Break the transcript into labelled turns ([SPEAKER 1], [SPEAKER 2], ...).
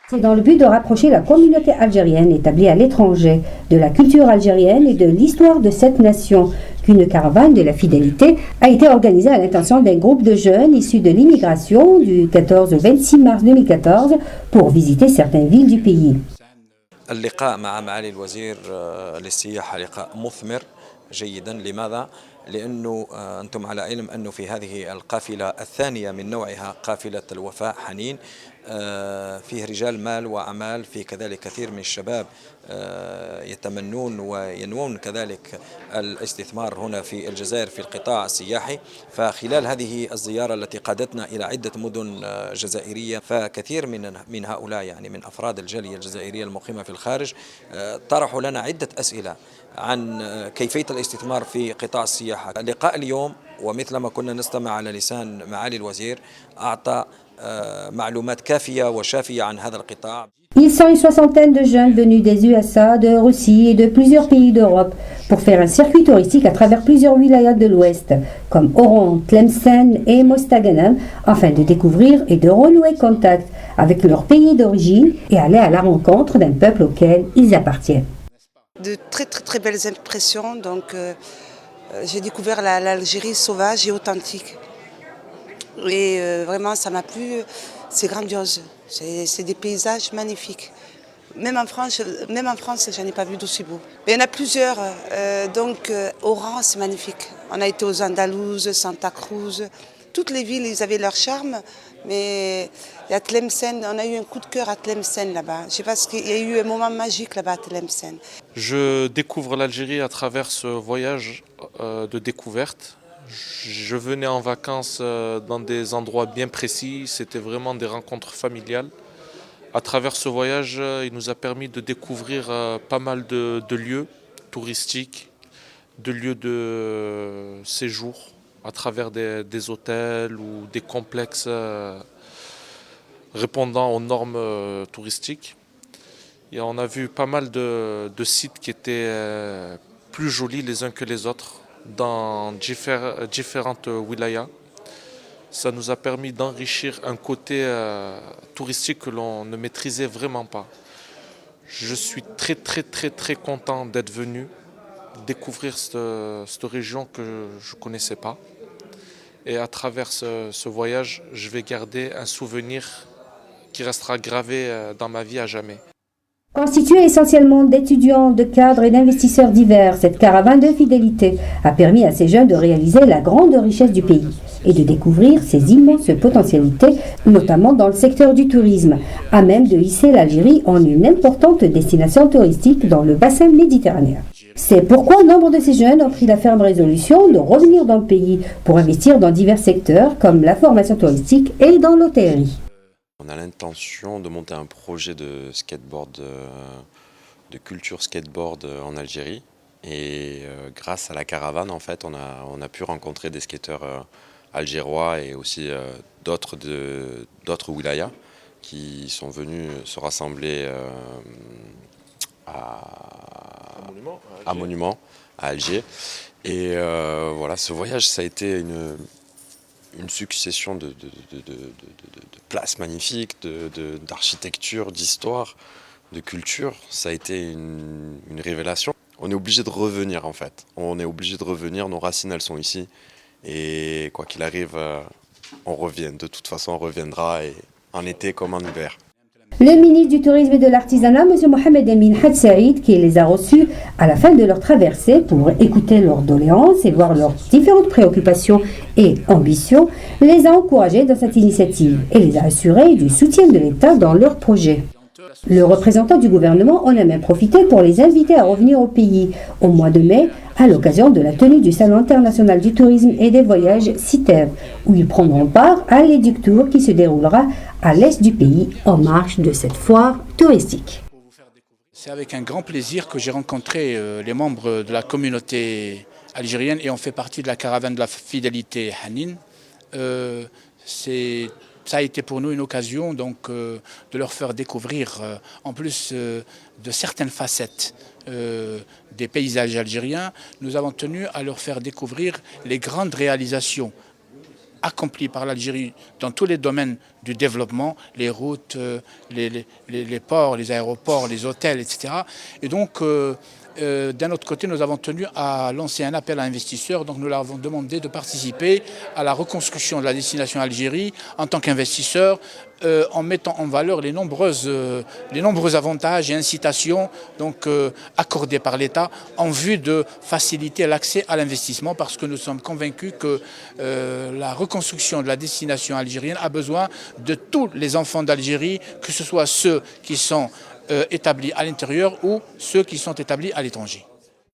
[SPEAKER 1] C'est dans le but de rapprocher la communauté algérienne établie à l'étranger de la culture algérienne et de l'histoire de cette nation qu'une caravane de la fidélité a été organisée à l'intention d'un groupe de jeunes issus de l'immigration du 14 au 26 mars 2014 pour visiter certaines villes du pays.
[SPEAKER 2] اللقاء مع معالي الوزير للسياحة لقاء مثمر جيدا. لماذا؟ لأنه أنتم على علم أنه في هذه القافلة الثانية من نوعها قافلة الوفاء حنين فيه رجال مال وأعمال، في كذلك كثير من الشباب يتمنون وينوون كذلك الاستثمار هنا في الجزائر في القطاع السياحي. فخلال هذه الزيارة التي قادتنا إلى عدة مدن جزائرية، فكثير من هؤلاء يعني من أفراد الجالية الجزائرية المقيمة في الخارج طرحوا لنا عدة أسئلة عن كيفية الاستثمار في قطاع السياحة. اللقاء اليوم ومثلما كنا نستمع على لسان معالي الوزير أعطى معلومات كافية وشافية عن هذا القطاع.
[SPEAKER 1] Ils sont une soixantaine de jeunes venus des USA, de Russie et de plusieurs pays d'Europe pour faire un circuit touristique à travers plusieurs wilayas de l'Ouest, comme Oran, Tlemcen et Mostaganem, afin de découvrir et de renouer contact avec leur pays d'origine et aller à la rencontre d'un peuple auquel ils appartiennent.
[SPEAKER 3] De très belles impressions. Donc, j'ai découvert l'Algérie sauvage et authentique. Et vraiment, ça m'a plu. C'est grandiose. C'est des paysages magnifiques. Même en France, j'en ai pas vu d'aussi beau. Il y en a plusieurs. Oran, c'est magnifique. On a été aux Andalouses, Santa Cruz. Toutes les villes, ils avaient leur charme. Mais il y a Tlemcen, on a eu un coup de cœur à Tlemcen là-bas. Je sais pas, il y a eu un moment magique là-bas à Tlemcen.
[SPEAKER 4] Je découvre l'Algérie à travers ce voyage de découverte. Je venais en vacances dans des endroits bien précis, c'était vraiment des rencontres familiales. À travers ce voyage, il nous a permis de découvrir pas mal de lieux touristiques, de lieux de séjour, à travers des hôtels ou des complexes répondant aux normes touristiques. Et on a vu pas mal de sites qui étaient plus jolis les uns que les autres dans différentes wilayas. Ça nous a permis d'enrichir un côté touristique que l'on ne maîtrisait vraiment pas. Je suis très content d'être venu découvrir cette région que je ne connaissais pas. Et à travers ce voyage, je vais garder un souvenir qui restera gravé dans ma vie à jamais.
[SPEAKER 1] Constituée essentiellement d'étudiants, de cadres et d'investisseurs divers, cette caravane de fidélité a permis à ces jeunes de réaliser la grande richesse du pays et de découvrir ses immenses potentialités, notamment dans le secteur du tourisme, à même de hisser l'Algérie en une importante destination touristique dans le bassin méditerranéen. C'est pourquoi nombre de ces jeunes ont pris la ferme résolution de revenir dans le pays pour investir dans divers secteurs comme la formation touristique et dans l'hôtellerie.
[SPEAKER 5] On a l'intention de monter un projet de skateboard, de culture skateboard en Algérie. Et grâce à la caravane, en fait, on a pu rencontrer des skateurs algérois et aussi d'autres wilayas qui sont venus se rassembler à Monument, à Alger. Et voilà, ce voyage, ça a été une succession de places magnifiques, d'architecture, d'histoire, de culture. Ça a été une révélation. On est obligé de revenir en fait. On est obligé de revenir, nos racines elles sont ici. Et quoi qu'il arrive, on revient. De toute façon, on reviendra et en été comme en hiver.
[SPEAKER 1] Le ministre du Tourisme et de l'Artisanat, M. Mohamed Amin Had Saïd, qui les a reçus à la fin de leur traversée pour écouter leurs doléances et voir leurs différentes préoccupations et ambitions, les a encouragés dans cette initiative et les a assurés du soutien de l'État dans leurs projets. Le représentant du gouvernement en a même profité pour les inviter à revenir au pays au mois de mai à l'occasion de la tenue du Salon international du tourisme et des voyages CITEV, où ils prendront part à l'Educ Tour qui se déroulera à l'est du pays en marge de cette foire touristique.
[SPEAKER 6] C'est avec un grand plaisir que j'ai rencontré les membres de la communauté algérienne et on fait partie de la caravane de la fidélité Hanin. Ça a été pour nous une occasion donc, de leur faire découvrir, en plus de certaines facettes des paysages algériens, nous avons tenu à leur faire découvrir les grandes réalisations accomplis par l'Algérie dans tous les domaines du développement, les routes, les ports, les aéroports, les hôtels, etc. Et donc, d'un autre côté, nous avons tenu à lancer un appel à investisseurs. Donc nous leur avons demandé de participer à la reconstruction de la destination Algérie en tant qu'investisseurs, en mettant en valeur les nombreux avantages et incitations donc, accordés par l'État en vue de faciliter l'accès à l'investissement, parce que nous sommes convaincus que la reconstruction de la destination algérienne a besoin de tous les enfants d'Algérie, que ce soit ceux qui sont établis à l'intérieur ou ceux qui sont établis à l'étranger.